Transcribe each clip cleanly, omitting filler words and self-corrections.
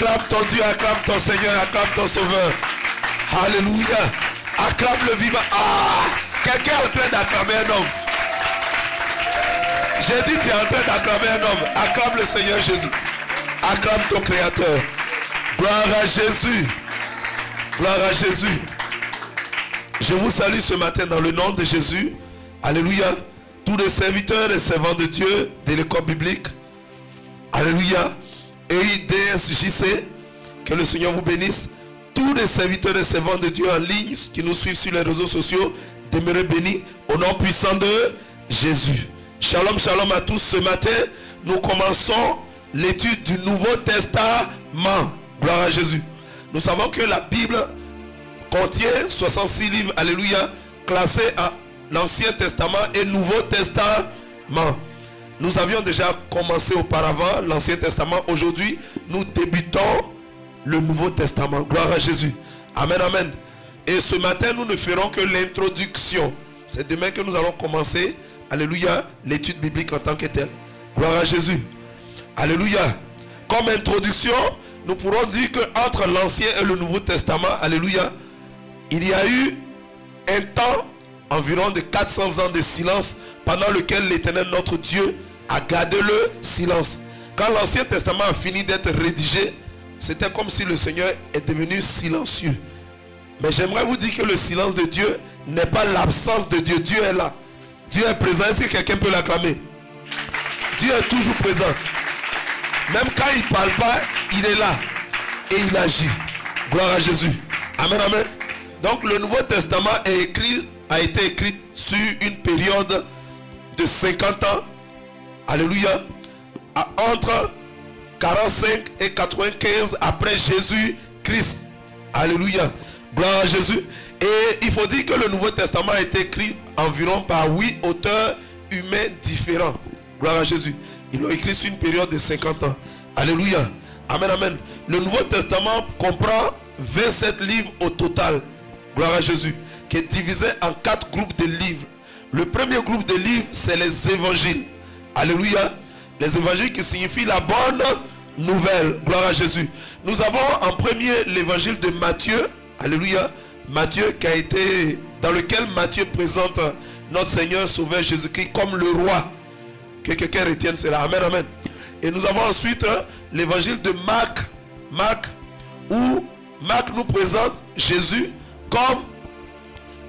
Acclame ton Dieu, acclame ton Seigneur, acclame ton Sauveur. Alléluia. Acclame le vivant. Ah, quelqu'un est en train d'acclamer un homme. J'ai dit, tu es en train d'acclamer un homme. Acclame le Seigneur Jésus. Acclame ton Créateur. Gloire à Jésus. Gloire à Jésus. Je vous salue ce matin dans le nom de Jésus. Alléluia. Tous les serviteurs et servants de Dieu de l'école biblique. Alléluia. EIDSJC. Que le Seigneur vous bénisse. Tous les serviteurs et servants de Dieu en ligne qui nous suivent sur les réseaux sociaux. Demeurez bénis au nom puissant de Jésus. Shalom, shalom à tous. Ce matin, nous commençons l'étude du Nouveau Testament. Gloire à Jésus. Nous savons que la Bible contient 66 livres, alléluia, classés à l'Ancien Testament et Nouveau Testament. Nous avions déjà commencé auparavant l'Ancien Testament. Aujourd'hui, nous débutons le Nouveau Testament. Gloire à Jésus. Amen, amen. Et ce matin, nous ne ferons que l'introduction. C'est demain que nous allons commencer, alléluia, l'étude biblique en tant que telle. Gloire à Jésus. Alléluia. Comme introduction, nous pourrons dire qu'entre l'Ancien et le Nouveau Testament, alléluia, il y a eu un temps, environ de 400 ans de silence, pendant lequel l'Éternel, notre Dieu, a gardé le silence. Quand l'Ancien Testament a fini d'être rédigé, c'était comme si le Seigneur est devenu silencieux. Mais j'aimerais vous dire que le silence de Dieu n'est pas l'absence de Dieu. Dieu est là. Dieu est présent. Est-ce que quelqu'un peut l'acclamer? Dieu est toujours présent. Même quand il ne parle pas, il est là. Et il agit. Gloire à Jésus. Amen, amen. Donc le Nouveau Testament a été écrit sur une période de 50 ans. Alléluia. Entre 45 et 95 après Jésus-Christ. Alléluia. Gloire à Jésus. Et il faut dire que le Nouveau Testament a été écrit environ par 8 auteurs humains différents. Gloire à Jésus. Ils l'ont écrit sur une période de 50 ans. Alléluia. Amen, amen. Le Nouveau Testament comprend 27 livres au total. Gloire à Jésus. Qui est divisé en 4 groupes de livres. Le premier groupe de livres, c'est les évangiles. Alléluia. Les évangiles qui signifient la bonne nouvelle. Gloire à Jésus. Nous avons en premier l'évangile de Matthieu. Alléluia. Matthieu qui a été, dans lequel Matthieu présente notre Seigneur Sauveur Jésus-Christ comme le roi. Que quelqu'un retienne cela. Amen, amen. Et nous avons ensuite l'évangile de Marc. Où Marc nous présente Jésus comme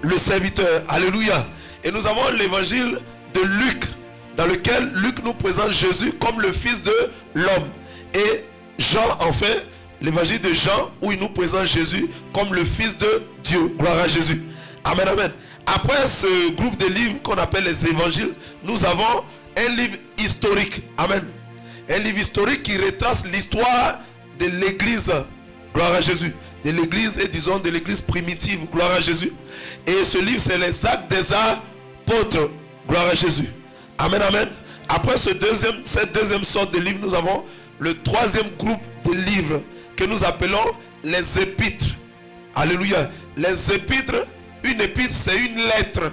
le serviteur. Alléluia. Et nous avons l'évangile de Luc, dans lequel Luc nous présente Jésus comme le fils de l'homme. Et Jean, enfin, l'évangile de Jean, où il nous présente Jésus comme le fils de Dieu. Gloire à Jésus. Amen, amen. Après ce groupe de livres qu'on appelle les évangiles, nous avons un livre historique. Amen. Un livre historique qui retrace l'histoire de l'église. Gloire à Jésus. De l'église et disons de l'église primitive. Gloire à Jésus. Et ce livre, c'est les Actes des Apôtres. Gloire à Jésus. Amen, amen. Après cette deuxième sorte de livre, nous avons le troisième groupe de livres que nous appelons les épîtres. Alléluia. Les épîtres, une épître, c'est une lettre.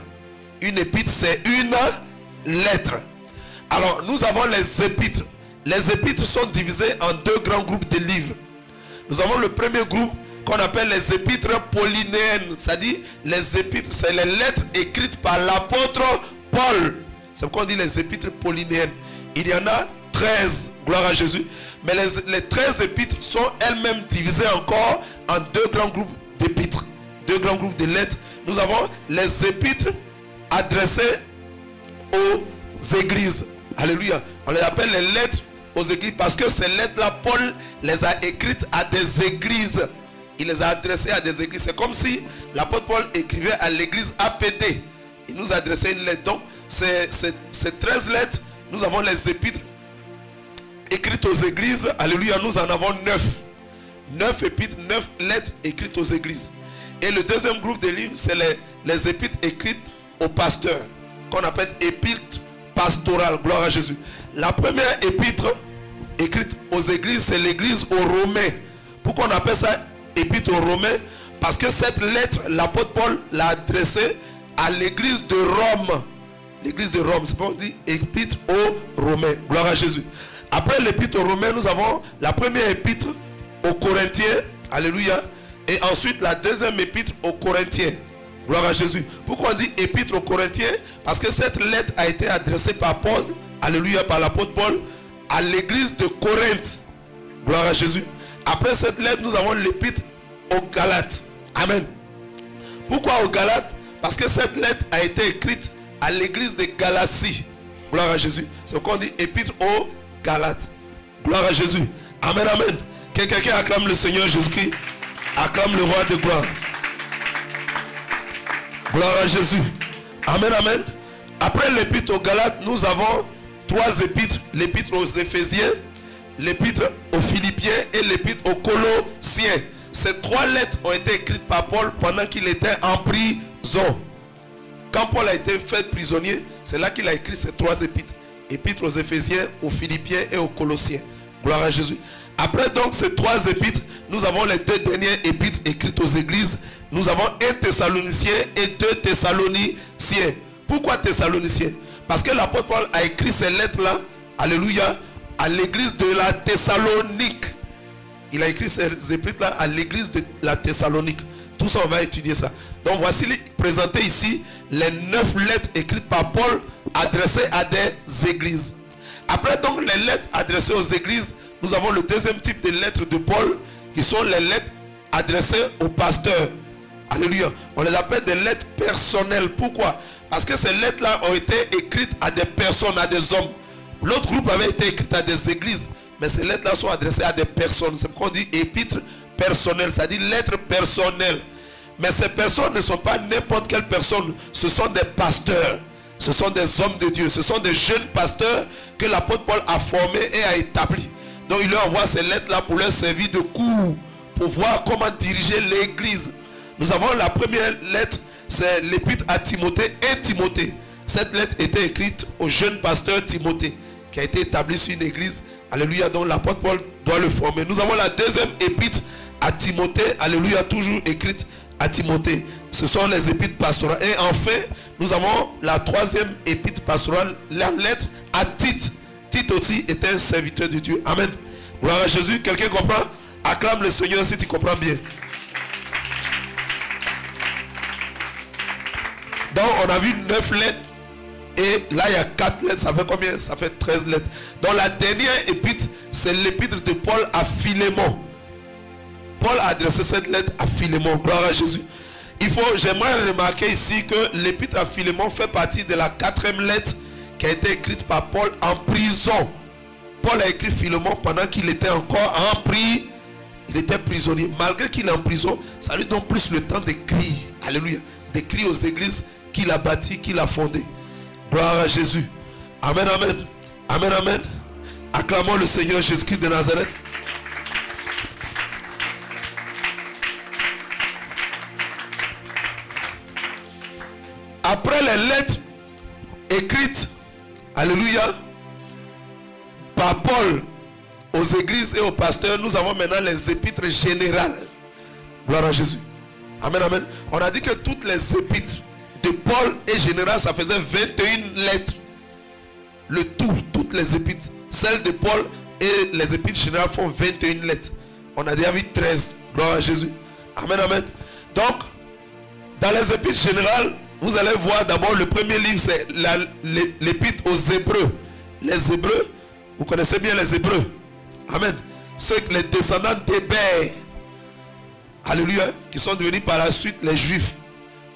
Une épître, c'est une lettre. Alors, nous avons les épîtres. Les épîtres sont divisés en 2 grands groupes de livres. Nous avons le premier groupe qu'on appelle les épîtres paulinéennes. C'est-à-dire, les épîtres, c'est les lettres écrites par l'apôtre Paul. C'est pourquoi on dit les épîtres paulinéennes. Il y en a 13, gloire à Jésus. Mais les 13 épîtres sont elles-mêmes divisées encore en 2 grands groupes d'épîtres. 2 grands groupes de lettres. Nous avons les épîtres adressées aux églises. Alléluia. On les appelle les lettres aux églises parce que ces lettres-là, Paul les a écrites à des églises. Il les a adressées à des églises. C'est comme si l'apôtre Paul écrivait à l'église APD. Il nous adressait une lettre. Donc, ces 13 lettres, nous avons les épîtres écrites aux églises. Alléluia, nous en avons 9. 9 épîtres, 9 lettres écrites aux églises. Et le deuxième groupe de livres, c'est les épîtres écrites aux pasteurs, qu'on appelle épîtres pastorales. Gloire à Jésus. La première épître écrite aux églises, c'est l'église aux Romains. Pourquoi on appelle ça épître aux Romains? Parce que cette lettre, l'apôtre Paul l'a adressée à l'église de Rome. L'église de Rome, c'est pourquoi on dit épître aux Romains. Gloire à Jésus. Après l'épître aux Romains, nous avons la première épître aux Corinthiens. Alléluia. Et ensuite la deuxième épître aux Corinthiens. Gloire à Jésus. Pourquoi on dit épître aux Corinthiens? Parce que cette lettre a été adressée par Paul, alléluia, par l'apôtre Paul, à l'église de Corinthe. Gloire à Jésus. Après cette lettre, nous avons l'épître aux Galates. Amen. Pourquoi aux Galates? Parce que cette lettre a été écrite à l'église de Galatie. Gloire à Jésus. C'est pourquoi on dit épître aux Galates. Gloire à Jésus. Amen, amen. Que quelqu'un acclame le Seigneur Jésus-Christ. Acclame le roi de gloire. Gloire à Jésus. Amen, amen. Après l'épître aux Galates, nous avons trois épîtres. L'épître aux Éphésiens, l'épître aux Philippiens et l'épître aux Colossiens. Ces trois lettres ont été écrites par Paul pendant qu'il était en prison. Quand Paul a été fait prisonnier, c'est là qu'il a écrit ces trois épîtres. Épître aux Éphésiens, aux Philippiens et aux Colossiens. Gloire à Jésus. Après donc ces trois épîtres, nous avons les deux dernières épîtres écrites aux églises. Nous avons 1 Thessaloniciens et 2 Thessaloniciens. Pourquoi Thessaloniciens? Parce que l'apôtre Paul a écrit ces lettres-là, alléluia, à l'église de la Thessalonique. Il a écrit ces épîtres-là à l'église de la Thessalonique. Tout ça, on va étudier ça. Donc voici présenté ici les 9 lettres écrites par Paul adressées à des églises. Après donc les lettres adressées aux églises, nous avons le deuxième type de lettres de Paul qui sont les lettres adressées aux pasteurs. Alléluia. On les appelle des lettres personnelles. Pourquoi? Parce que ces lettres-là ont été écrites à des personnes, à des hommes. L'autre groupe avait été écrit à des églises. Mais ces lettres-là sont adressées à des personnes. C'est pourquoi on dit épître personnel. C'est-à-dire lettres personnelles. Mais ces personnes ne sont pas n'importe quelle personne. Ce sont des pasteurs. Ce sont des hommes de Dieu. Ce sont des jeunes pasteurs que l'apôtre Paul a formés et a établis. Donc il leur envoie ces lettres-là pour leur servir de cours. Pour voir comment diriger l'église. Nous avons la première lettre, c'est l'épître à Timothée et Timothée. Cette lettre était écrite au jeune pasteur Timothée, qui a été établi sur une église, alléluia, dont l'apôtre Paul doit le former. Nous avons la deuxième épître à Timothée, alléluia, toujours écrite à Timothée. Ce sont les épîtres pastorales. Et enfin, nous avons la troisième épître pastorale, la lettre à Tite. Tite aussi était un serviteur de Dieu. Amen. Gloire à Jésus. Quelqu'un comprend? Acclame le Seigneur si tu comprends bien. Donc on a vu 9 lettres. Et là il y a 4 lettres. Ça fait combien? Ça fait 13 lettres. Donc la dernière épître, c'est l'épître de Paul à Philémon. Paul a adressé cette lettre à Philémon. Gloire à Jésus. J'aimerais remarquer ici que l'épître à Philémon fait partie de la 4e lettre qui a été écrite par Paul en prison. Paul a écrit Philémon pendant qu'il était encore en prison. Il était prisonnier. Malgré qu'il est en prison, ça lui donne plus le temps d'écrire. Alléluia. D'écrire aux églises qu'il a bâties, qu'il a fondées. Gloire à Jésus. Amen, amen. Amen, amen. Acclamons le Seigneur Jésus-Christ de Nazareth. Après les lettres écrites, alléluia, par Paul aux églises et aux pasteurs, nous avons maintenant les épîtres générales. Gloire à Jésus. Amen, amen. On a dit que toutes les épîtres de Paul et générales, ça faisait 21 lettres. Le tout, toutes les épîtres. Celles de Paul et les épîtres générales font 21 lettres. On a déjà vu 13. Gloire à Jésus. Amen, amen. Donc, dans les épîtres générales, vous allez voir d'abord le premier livre, c'est l'épître aux Hébreux. Les Hébreux, vous connaissez bien les Hébreux. Amen. Ceux les descendants d'Hébert. Alléluia. Qui sont devenus par la suite les Juifs.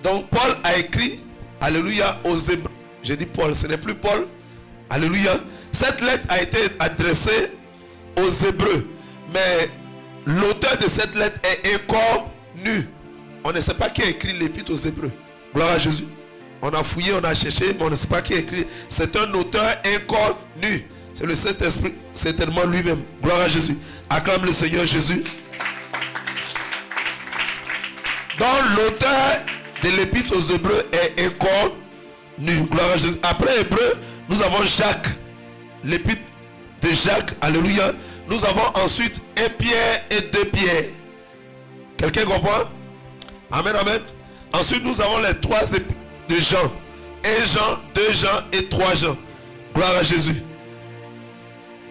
Donc Paul a écrit, alléluia, aux Hébreux. J'ai dit Paul, ce n'est plus Paul. Alléluia. Cette lettre a été adressée aux Hébreux. Mais l'auteur de cette lettre est inconnu. On ne sait pas qui a écrit l'épître aux Hébreux. Gloire à Jésus. On a fouillé, on a cherché, mais on ne sait pas qui a écrit. C'est un auteur inconnu. C'est le Saint-Esprit, certainement lui-même. Gloire à Jésus. Acclame le Seigneur Jésus. Donc l'auteur de l'épître aux Hébreux est inconnu. Gloire à Jésus. Après Hébreux, nous avons Jacques. L'épître de Jacques. Alléluia. Nous avons ensuite 1 Pierre et 2 Pierre. Quelqu'un comprend? Amen, amen. Ensuite, nous avons les 3 épîtres de Jean. 1 Jean, 2 Jean et 3 Jean. Gloire à Jésus.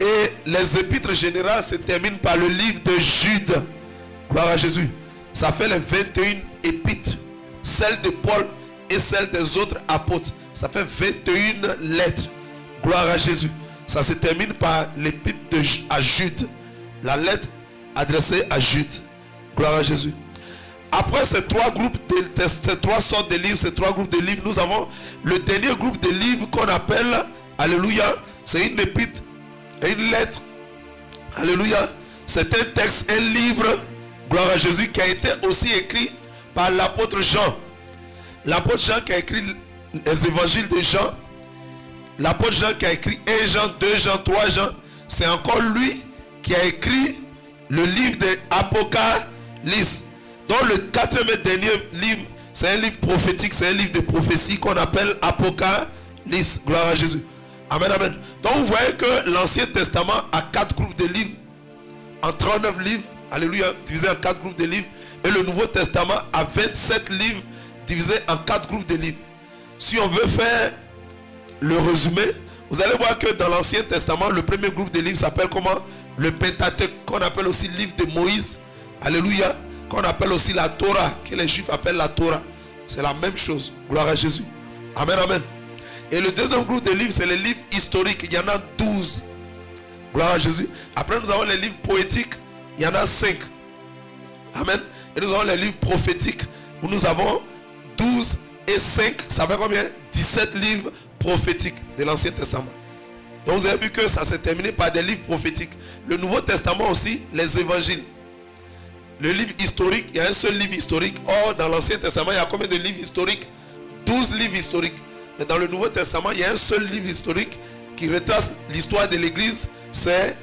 Et les épîtres générales se terminent par le livre de Jude. Gloire à Jésus. Ça fait les 21 épîtres. Celles de Paul et celles des autres apôtres. Ça fait 21 lettres. Gloire à Jésus. Ça se termine par l'épître à Jude. La lettre adressée à Jude. Gloire à Jésus. Après ces trois groupes, ces trois sortes de livres, ces trois groupes de livres, nous avons le dernier groupe de livres qu'on appelle, alléluia, c'est une épître et une lettre. Alléluia. C'est un texte, un livre, gloire à Jésus, qui a été aussi écrit par l'apôtre Jean. L'apôtre Jean qui a écrit les évangiles de Jean. L'apôtre Jean qui a écrit 1 Jean, 2 Jean, 3 Jean. C'est encore lui qui a écrit le livre de Apocalypse. Donc le quatrième et dernier livre, c'est un livre prophétique, c'est un livre de prophétie qu'on appelle Apocalypse. Gloire à Jésus. Amen, amen. Donc vous voyez que l'Ancien Testament a 4 groupes de livres, en 39 livres, alléluia, divisé en 4 groupes de livres. Et le Nouveau Testament a 27 livres, divisés en 4 groupes de livres. Si on veut faire le résumé, vous allez voir que dans l'Ancien Testament, le premier groupe de livres s'appelle comment? Le Pentateuque, qu'on appelle aussi le livre de Moïse. Alléluia. Qu'on appelle aussi la Torah, que les Juifs appellent la Torah. C'est la même chose. Gloire à Jésus. Amen, amen. Et le deuxième groupe de livres, c'est les livres historiques. Il y en a 12. Gloire à Jésus. Après, nous avons les livres poétiques. Il y en a 5. Amen. Et nous avons les livres prophétiques, où nous avons 12 et 5. Ça fait combien? 17 livres prophétiques de l'Ancien Testament. Donc vous avez vu que ça s'est terminé par des livres prophétiques. Le Nouveau Testament aussi, les évangiles. Le livre historique, il y a un seul livre historique. Or, dans l'Ancien Testament, il y a combien de livres historiques? 12 livres historiques. Mais dans le Nouveau Testament, il y a un seul livre historique qui retrace l'histoire de l'Église. C'est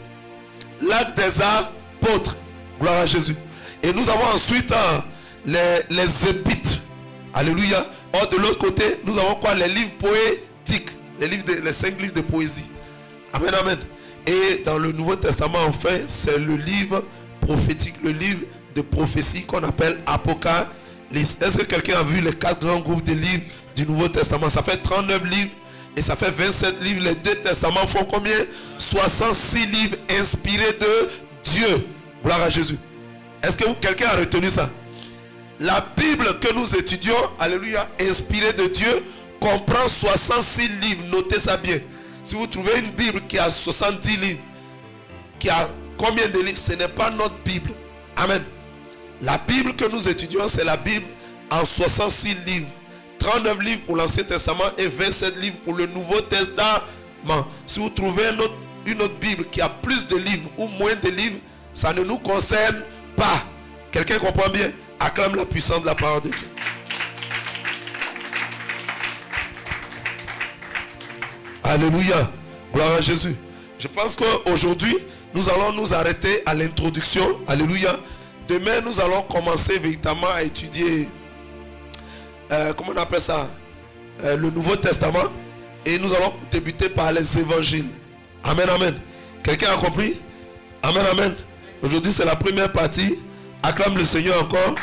l'Acte des Apôtres. Gloire à Jésus. Et nous avons ensuite les épîtres. Alléluia. Or, de l'autre côté, nous avons quoi? Les livres poétiques. Les 5 livres de poésie. Amen, amen. Et dans le Nouveau Testament, enfin, c'est le livre prophétique, le livre de prophétie qu'on appelle Apocalypse. Est-ce que quelqu'un a vu les 4 grands groupes de livres du Nouveau Testament? Ça fait 39 livres et ça fait 27 livres. Les 2 testaments font combien? 66 livres inspirés de Dieu. Gloire à Jésus. Est-ce que quelqu'un a retenu ça? La Bible que nous étudions, alléluia, inspirée de Dieu, comprend 66 livres. Notez ça bien. Si vous trouvez une Bible qui a 70 livres, qui a combien de livres? Ce n'est pas notre Bible. Amen. La Bible que nous étudions, c'est la Bible en 66 livres. 39 livres pour l'Ancien Testament et 27 livres pour le Nouveau Testament. Si vous trouvez une autre Bible qui a plus de livres ou moins de livres, ça ne nous concerne pas. Quelqu'un comprend bien? Acclame la puissance de la parole de Dieu. Alléluia. Gloire à Jésus. Je pense qu'aujourd'hui, nous allons nous arrêter à l'introduction. Alléluia. Demain, nous allons commencer véritablement à étudier, comment on appelle ça, le Nouveau Testament. Et nous allons débuter par les évangiles. Amen, amen. Quelqu'un a compris? Amen, amen. Aujourd'hui, c'est la première partie. Acclame le Seigneur encore.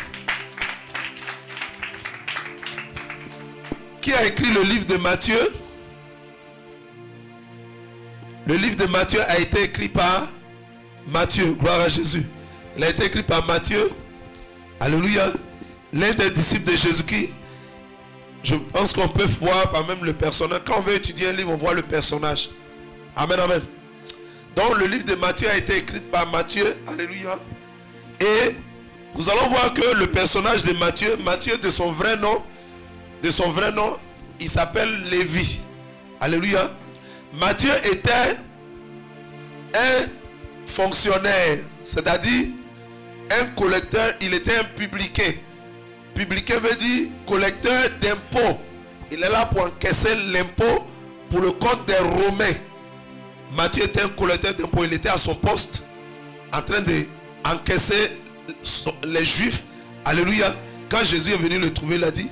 Qui a écrit le livre de Matthieu? Le livre de Matthieu a été écrit par Matthieu. Gloire à Jésus. Il a été écrit par Matthieu. Alléluia. L'un des disciples de Jésus-Christ. Je pense qu'on peut voir par même le personnage. Quand on veut étudier un livre, on voit le personnage. Amen, amen. Donc le livre de Matthieu a été écrit par Matthieu. Alléluia. Et nous allons voir que le personnage de Matthieu, Matthieu de son vrai nom, il s'appelle Lévi. Alléluia. Matthieu était un fonctionnaire, c'est-à-dire un collecteur, il était un publicain. Publicain veut dire collecteur d'impôts. Il est là pour encaisser l'impôt pour le compte des Romains. Matthieu était un collecteur d'impôts, il était à son poste en train d'encaisser les Juifs. Alléluia. Quand Jésus est venu le trouver, il a dit: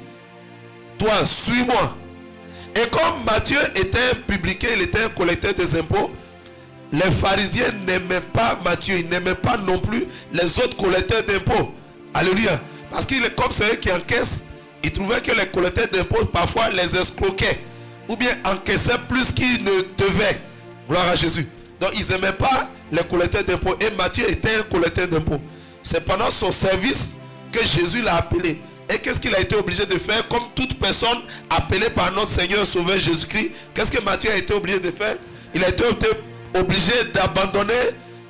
toi, suis-moi. Et comme Matthieu était un publicain, il était un collecteur des impôts, les pharisiens n'aimaient pas Matthieu, ils n'aimaient pas non plus les autres collecteurs d'impôts. Alléluia. Parce qu'il est comme c'est eux qui encaissent, ils trouvaient que les collecteurs d'impôts parfois les escroquaient ou bien encaissaient plus qu'ils ne devaient. Gloire à Jésus. Donc ils n'aimaient pas les collecteurs d'impôts. Et Matthieu était un collecteur d'impôts. C'est pendant son service que Jésus l'a appelé. Et qu'est-ce qu'il a été obligé de faire? Comme toute personne appelée par notre Seigneur Sauveur Jésus-Christ, qu'est-ce que Matthieu a été obligé de faire? Il a été obligé d'abandonner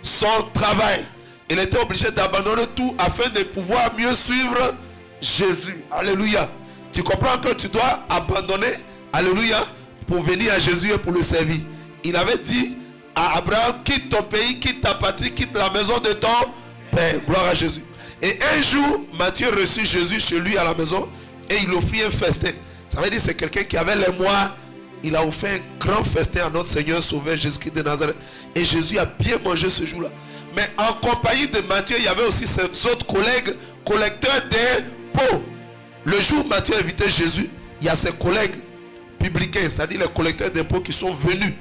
son travail. Il a été obligé d'abandonner tout afin de pouvoir mieux suivre Jésus. Alléluia. Tu comprends que tu dois abandonner, alléluia, pour venir à Jésus et pour le servir. Il avait dit à Abraham, quitte ton pays, quitte ta patrie, quitte la maison de ton père. Gloire à Jésus. Et un jour, Matthieu reçut Jésus chez lui à la maison et il offrit un festin. Ça veut dire que c'est quelqu'un qui avait les mois. Il a offert un grand festin à notre Seigneur Sauveur Jésus-Christ de Nazareth. Et Jésus a bien mangé ce jour-là. Mais en compagnie de Matthieu, il y avait aussi ses autres collègues, collecteurs d'impôts. Le jour où Matthieu a invité Jésus, il y a ses collègues publicains, c'est-à-dire les collecteurs d'impôts qui sont venus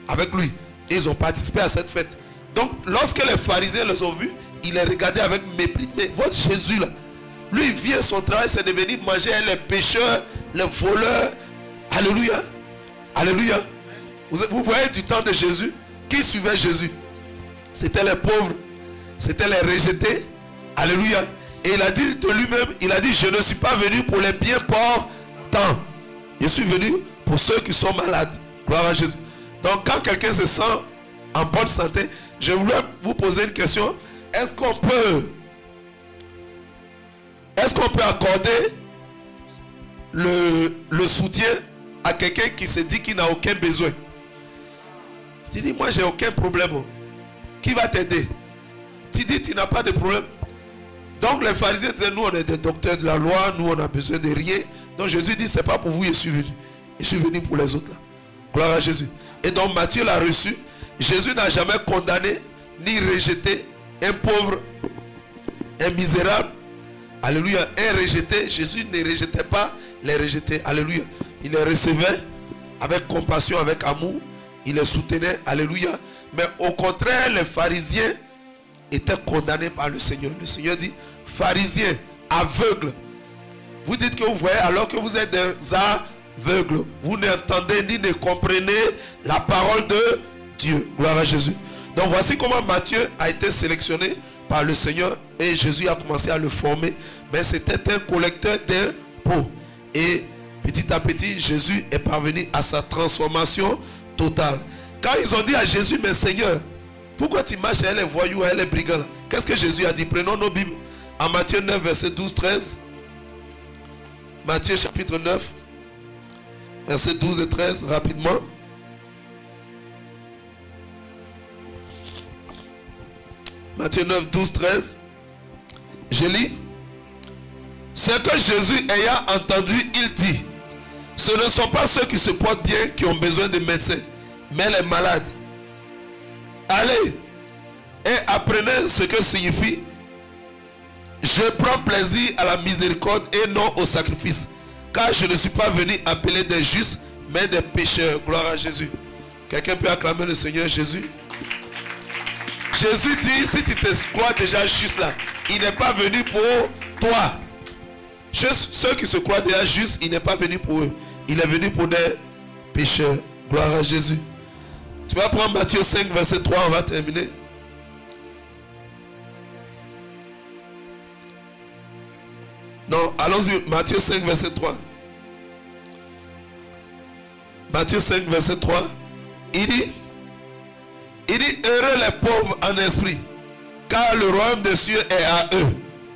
avec lui. Et ils ont participé à cette fête. Donc, lorsque les pharisiens les ont vus, ils les regardaient avec mépris. Mais votre Jésus là, lui il vient, son travail c'est de venir manger avec les pécheurs, les voleurs. Alléluia. Alléluia. Vous voyez du temps de Jésus, qui suivait Jésus? C'était les pauvres, c'était les rejetés. Alléluia. Et il a dit de lui-même, il a dit, je ne suis pas venu pour les bien portants. Je suis venu pour ceux qui sont malades. Gloire à Jésus. Donc quand quelqu'un se sent en bonne santé, je voulais vous poser une question. Est-ce qu'on peut accorder le soutien à quelqu'un qui se dit qu'il n'a aucun besoin? Tu dis, moi j'ai aucun problème. Qui va t'aider? Tu dis, tu n'as pas de problème. Donc les pharisiens disaient, nous on est des docteurs de la loi, nous on a besoin de rien. Donc Jésus dit, c'est pas pour vous, je suis venu. Je suis venu pour les autres là. Gloire à Jésus. Et donc Matthieu l'a reçu. Jésus n'a jamais condamné ni rejeté un pauvre, un misérable. Alléluia. Un rejeté. Jésus ne rejetait pas les rejetés. Alléluia. Il les recevait avec compassion, avec amour. Il les soutenait. Alléluia. Mais au contraire, les pharisiens étaient condamnés par le Seigneur. Le Seigneur dit, pharisiens, aveugles. Vous dites que vous voyez alors que vous êtes des aveugles. Vous n'entendez ni ne comprenez la parole de Dieu. Gloire à Jésus. Donc voici comment Matthieu a été sélectionné par le Seigneur et Jésus a commencé à le former. Mais c'était un collecteur d'impôts. Et petit à petit, Jésus est parvenu à sa transformation totale. Quand ils ont dit à Jésus, mais Seigneur, pourquoi tu marches avec les voyous, avec les brigands? Qu'est-ce que Jésus a dit? Prenons nos Bibles. En Matthieu 9, verset 12-13. Matthieu chapitre 9, verset 12 et 13, rapidement. Matthieu 9, 12, 13. Je lis. Ce que Jésus ayant entendu, il dit, ce ne sont pas ceux qui se portent bien qui ont besoin de médecins, mais les malades. Allez et apprenez ce que signifie je prends plaisir à la miséricorde et non au sacrifice, car je ne suis pas venu appeler des justes mais des pécheurs. Gloire à Jésus. Quelqu'un peut acclamer le Seigneur Jésus? Jésus dit, si tu te crois déjà juste là, il n'est pas venu pour toi. Juste ceux qui se croient déjà justes, il n'est pas venu pour eux. Il est venu pour des pécheurs. Gloire à Jésus. Tu vas prendre Matthieu 5, verset 3, on va terminer. Non, allons-y, Matthieu 5, verset 3. Matthieu 5, verset 3. Il dit, heureux les pauvres en esprit, car le royaume des cieux est à eux.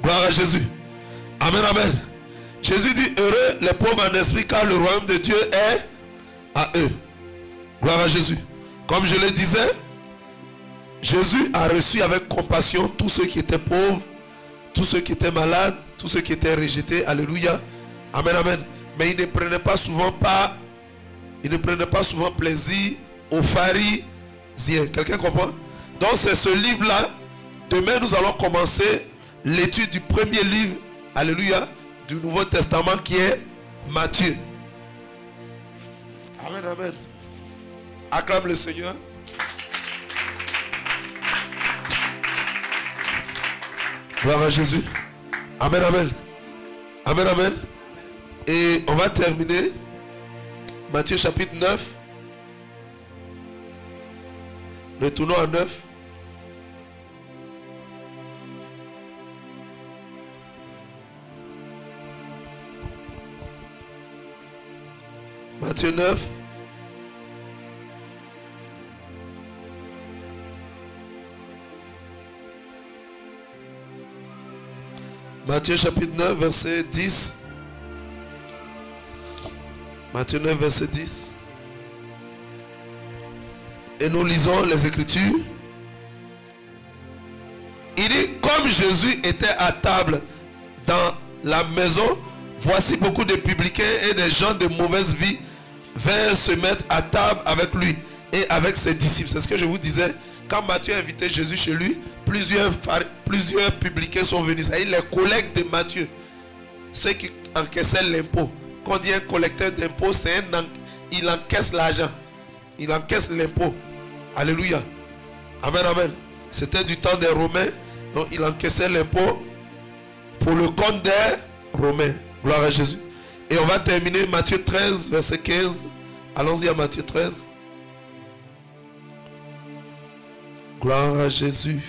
Gloire à Jésus. Amen, amen. Jésus dit, heureux les pauvres en esprit, car le royaume de Dieu est à eux. Gloire à Jésus. Comme je le disais, Jésus a reçu avec compassion tous ceux qui étaient pauvres, tous ceux qui étaient malades, tous ceux qui étaient rejetés. Alléluia. Amen, amen. Mais il ne prenait pas souvent plaisir aux pharisiens. Quelqu'un comprend? Donc c'est ce livre-là. Demain nous allons commencer l'étude du premier livre, alléluia, du Nouveau Testament qui est Matthieu. Amen, amen. Acclame le Seigneur. Gloire à Jésus. Amen, amen. Amen, amen. Et on va terminer Matthieu chapitre 9. Retournons à 9. Matthieu 9. Matthieu chapitre 9, verset 10. Matthieu 9, verset 10. Et nous lisons les Écritures. Il dit, comme Jésus était à table dans la maison, voici beaucoup de publicains et des gens de mauvaise vie vinrent se mettre à table avec lui et avec ses disciples. C'est ce que je vous disais. Quand Matthieu a invité Jésus chez lui, plusieurs publicains sont venus. C'est-à-dire les collègues de Matthieu, ceux qui encaissaient l'impôt. Quand on dit un collecteur d'impôt, c'est il encaisse l'argent. Il encaisse l'impôt. Alléluia. Amen, amen. C'était du temps des Romains. Donc il encaissait l'impôt pour le compte des Romains. Gloire à Jésus. Et on va terminer Matthieu 13, verset 15. Allons-y à Matthieu 13. Gloire à Jésus.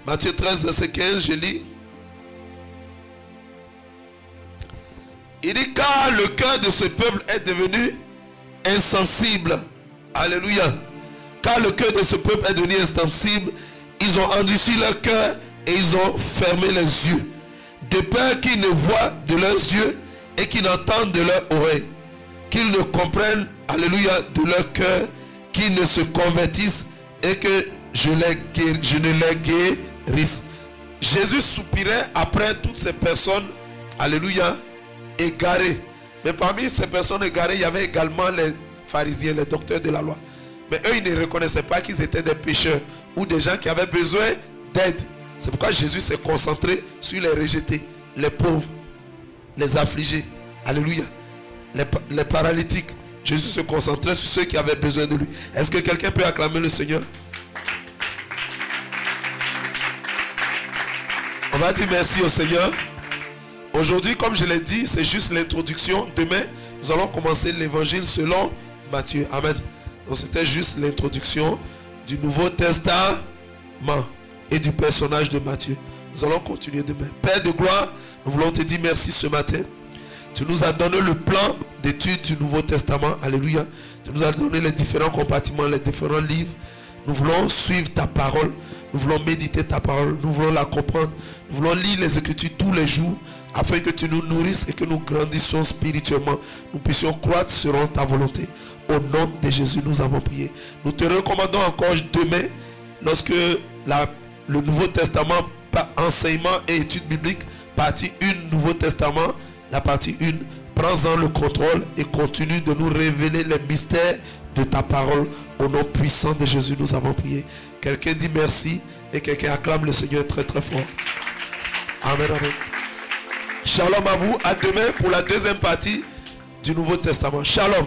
Matthieu 13, verset 15, je lis. Il dit, car le cœur de ce peuple est devenu insensible. Alléluia. Car le cœur de ce peuple est devenu insensible. Ils ont endurci leur cœur et ils ont fermé les yeux. De peur qu'ils ne voient de leurs yeux et qu'ils n'entendent de leurs oreilles. Qu'ils ne comprennent, alléluia, de leur cœur, qu'ils ne se convertissent et que je ne les guérisse. Jésus soupirait après toutes ces personnes, alléluia, égarées. Mais parmi ces personnes égarées, il y avait également les pharisiens, les docteurs de la loi. Mais eux, ils ne reconnaissaient pas qu'ils étaient des pécheurs ou des gens qui avaient besoin d'aide. C'est pourquoi Jésus s'est concentré sur les rejetés, les pauvres, les affligés. Alléluia. Les paralytiques. Jésus se concentrait sur ceux qui avaient besoin de lui. Est-ce que quelqu'un peut acclamer le Seigneur? On va dire merci au Seigneur. Aujourd'hui, comme je l'ai dit, c'est juste l'introduction. Demain, nous allons commencer l'évangile selon Matthieu. Amen. Donc c'était juste l'introduction du Nouveau Testament et du personnage de Matthieu. Nous allons continuer demain. Père de gloire, nous voulons te dire merci ce matin. Tu nous as donné le plan d'étude du Nouveau Testament. Alléluia. Tu nous as donné les différents compartiments, les différents livres. Nous voulons suivre ta parole. Nous voulons méditer ta parole. Nous voulons la comprendre. Nous voulons lire les Écritures tous les jours afin que tu nous nourrisses et que nous grandissions spirituellement. Nous puissions croître selon ta volonté. Au nom de Jésus, nous avons prié. Nous te recommandons encore demain, lorsque le Nouveau Testament, enseignement et études bibliques, partie 1, Nouveau Testament, la partie 1, prends-en le contrôle et continue de nous révéler les mystères de ta parole. Au nom puissant de Jésus, nous avons prié. Quelqu'un dit merci et quelqu'un acclame le Seigneur très très fort. Amen, amen. Shalom à vous. À demain pour la deuxième partie du Nouveau Testament. Shalom.